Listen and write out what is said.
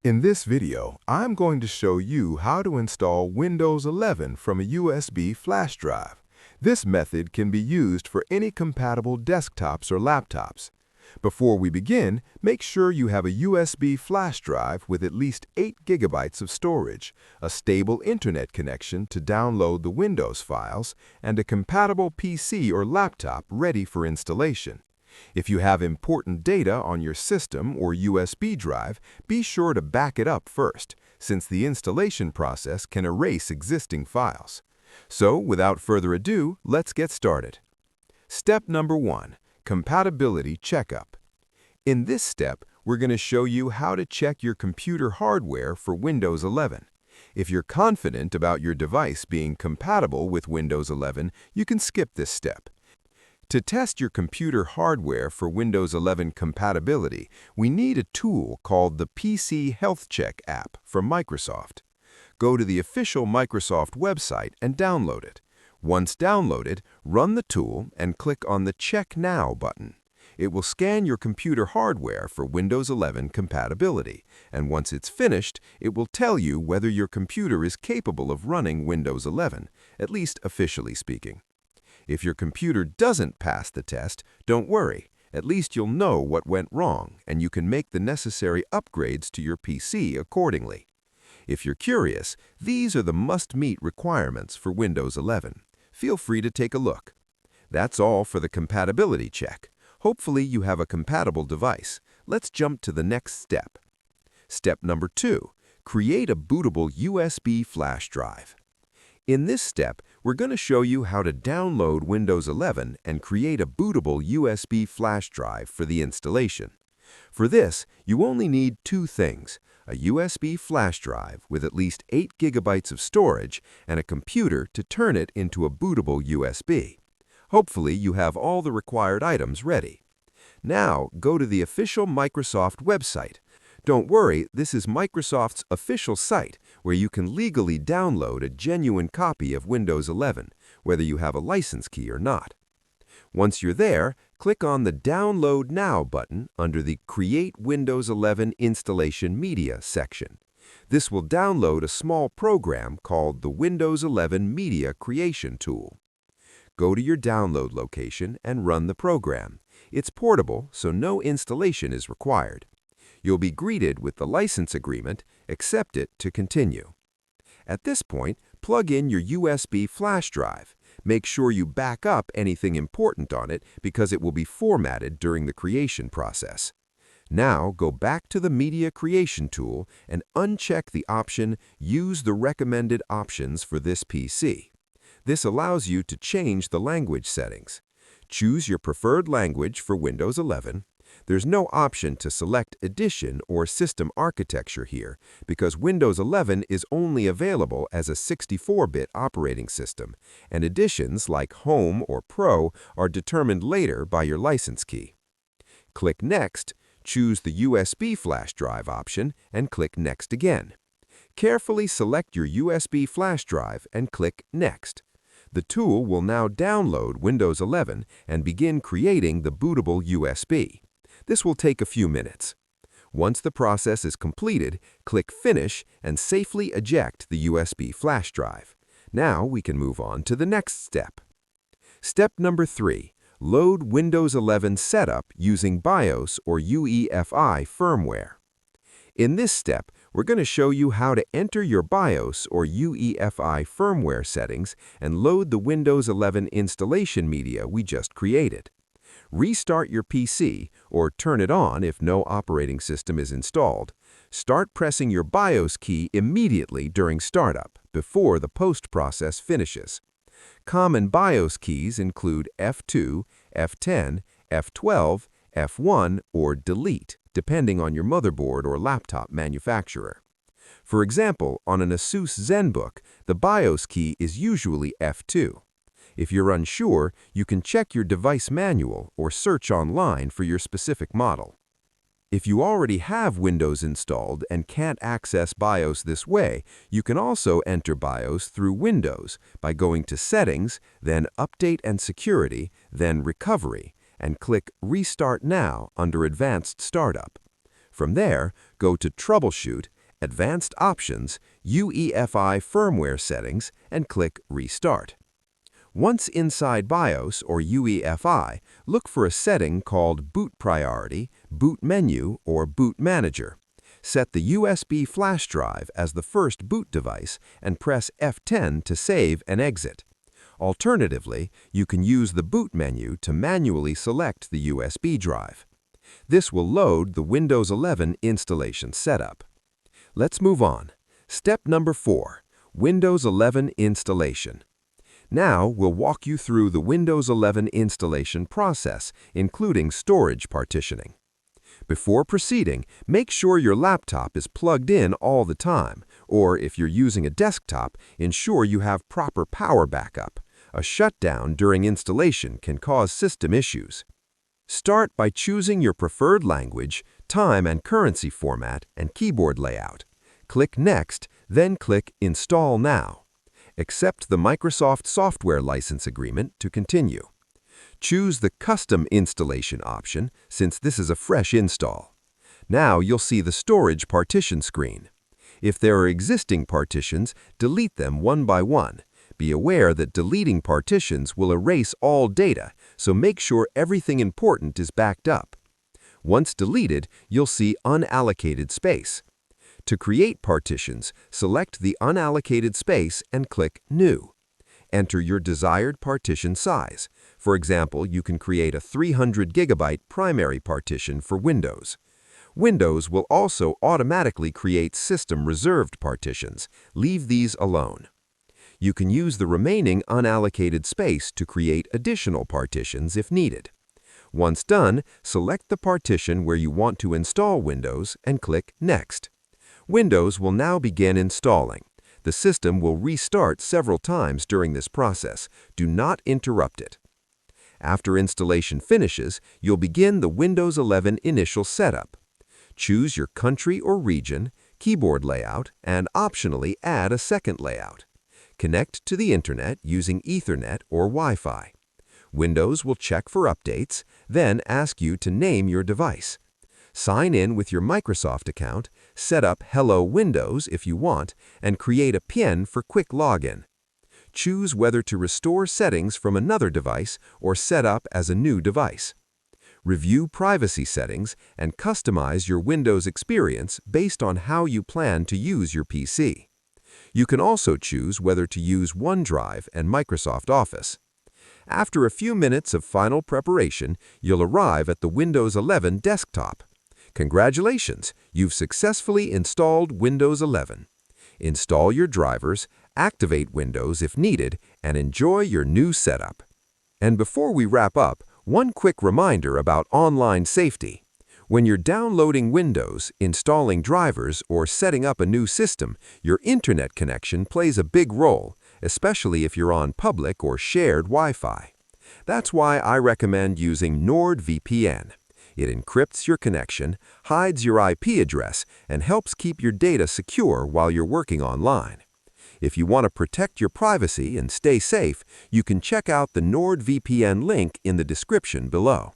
In this video, I'm going to show you how to install Windows 11 from a USB flash drive. This method can be used for any compatible desktops or laptops. Before we begin, make sure you have a USB flash drive with at least 8 GB of storage, a stable internet connection to download the Windows files, and a compatible PC or laptop ready for installation. If you have important data on your system or USB drive, be sure to back it up first, since the installation process can erase existing files. So, without further ado, let's get started. Step number 1. Compatibility Checkup. In this step, we're going to show you how to check your computer hardware for Windows 11. If you're confident about your device being compatible with Windows 11, you can skip this step. To test your computer hardware for Windows 11 compatibility, we need a tool called the PC Health Check app from Microsoft. Go to the official Microsoft website and download it. Once downloaded, run the tool and click on the Check Now button. It will scan your computer hardware for Windows 11 compatibility, and once it's finished, it will tell you whether your computer is capable of running Windows 11, at least officially speaking. If your computer doesn't pass the test, don't worry. At least you'll know what went wrong, and you can make the necessary upgrades to your PC accordingly. If you're curious, these are the must-meet requirements for Windows 11. Feel free to take a look. That's all for the compatibility check. Hopefully you have a compatible device. Let's jump to the next step. Step number 2. Create a bootable USB flash drive. In this step, we're going to show you how to download Windows 11 and create a bootable USB flash drive for the installation. For this, you only need 2 things: a USB flash drive with at least 8 GB of storage and a computer to turn it into a bootable USB. Hopefully, you have all the required items ready. Now, go to the official Microsoft website. Don't worry, this is Microsoft's official site where you can legally download a genuine copy of Windows 11, whether you have a license key or not. Once you're there, click on the Download Now button under the Create Windows 11 Installation Media section. This will download a small program called the Windows 11 Media Creation Tool. Go to your download location and run the program. It's portable, so no installation is required. You'll be greeted with the license agreement. Accept it to continue. At this point, plug in your USB flash drive. Make sure you back up anything important on it because it will be formatted during the creation process. Now, go back to the Media Creation tool and uncheck the option Use the recommended options for this PC. This allows you to change the language settings. Choose your preferred language for Windows 11. There's no option to select edition or system architecture here because Windows 11 is only available as a 64-bit operating system, and editions like Home or Pro are determined later by your license key. Click Next, choose the USB flash drive option, and click Next again. Carefully select your USB flash drive and click Next. The tool will now download Windows 11 and begin creating the bootable USB. This will take a few minutes. Once the process is completed, click Finish and safely eject the USB flash drive. Now we can move on to the next step. Step number 3. Load Windows 11 setup using BIOS or UEFI firmware. In this step, we're going to show you how to enter your BIOS or UEFI firmware settings and load the Windows 11 installation media we just created. Restart your PC or turn it on if no operating system is installed. Start pressing your BIOS key immediately during startup, before the post process finishes. Common BIOS keys include F2, F10, F12, F1, or Delete, depending on your motherboard or laptop manufacturer. For example, on an ASUS ZenBook, the BIOS key is usually F2. If you're unsure, you can check your device manual or search online for your specific model. If you already have Windows installed and can't access BIOS this way, you can also enter BIOS through Windows by going to Settings, then Update and Security, then Recovery, and click Restart Now under Advanced Startup. From there, go to Troubleshoot, Advanced Options, UEFI Firmware Settings, and click Restart. Once inside BIOS or UEFI, look for a setting called Boot Priority, Boot Menu, or Boot Manager. Set the USB flash drive as the first boot device and press F10 to save and exit. Alternatively, you can use the boot menu to manually select the USB drive. This will load the Windows 11 installation setup. Let's move on. Step number 4, Windows 11 installation. Now we'll walk you through the Windows 11 installation process, including storage partitioning. Before proceeding, make sure your laptop is plugged in all the time, or if you're using a desktop, ensure you have proper power backup. A shutdown during installation can cause system issues. Start by choosing your preferred language, time and currency format, and keyboard layout. Click Next, then click Install Now. Accept the Microsoft Software License Agreement to continue. Choose the Custom Installation option, since this is a fresh install. Now you'll see the Storage Partition screen. If there are existing partitions, delete them one by one. Be aware that deleting partitions will erase all data, so make sure everything important is backed up. Once deleted, you'll see Unallocated Space. To create partitions, select the unallocated space and click New. Enter your desired partition size. For example, you can create a 300 GB primary partition for Windows. Windows will also automatically create system-reserved partitions. Leave these alone. You can use the remaining unallocated space to create additional partitions if needed. Once done, select the partition where you want to install Windows and click Next. Windows will now begin installing. The system will restart several times during this process. Do not interrupt it. After installation finishes, you'll begin the Windows 11 initial setup. Choose your country or region, keyboard layout, and optionally add a second layout. Connect to the Internet using Ethernet or Wi-Fi. Windows will check for updates, then ask you to name your device. Sign in with your Microsoft account, set up Hello Windows if you want, and create a PIN for quick login. Choose whether to restore settings from another device or set up as a new device. Review privacy settings and customize your Windows experience based on how you plan to use your PC. You can also choose whether to use OneDrive and Microsoft Office. After a few minutes of final preparation, you'll arrive at the Windows 11 desktop. Congratulations, you've successfully installed Windows 11. Install your drivers, activate Windows if needed, and enjoy your new setup. And before we wrap up, one quick reminder about online safety. When you're downloading Windows, installing drivers, or setting up a new system, your internet connection plays a big role, especially if you're on public or shared Wi-Fi. That's why I recommend using NordVPN. It encrypts your connection, hides your IP address, and helps keep your data secure while you're working online. If you want to protect your privacy and stay safe, you can check out the NordVPN link in the description below.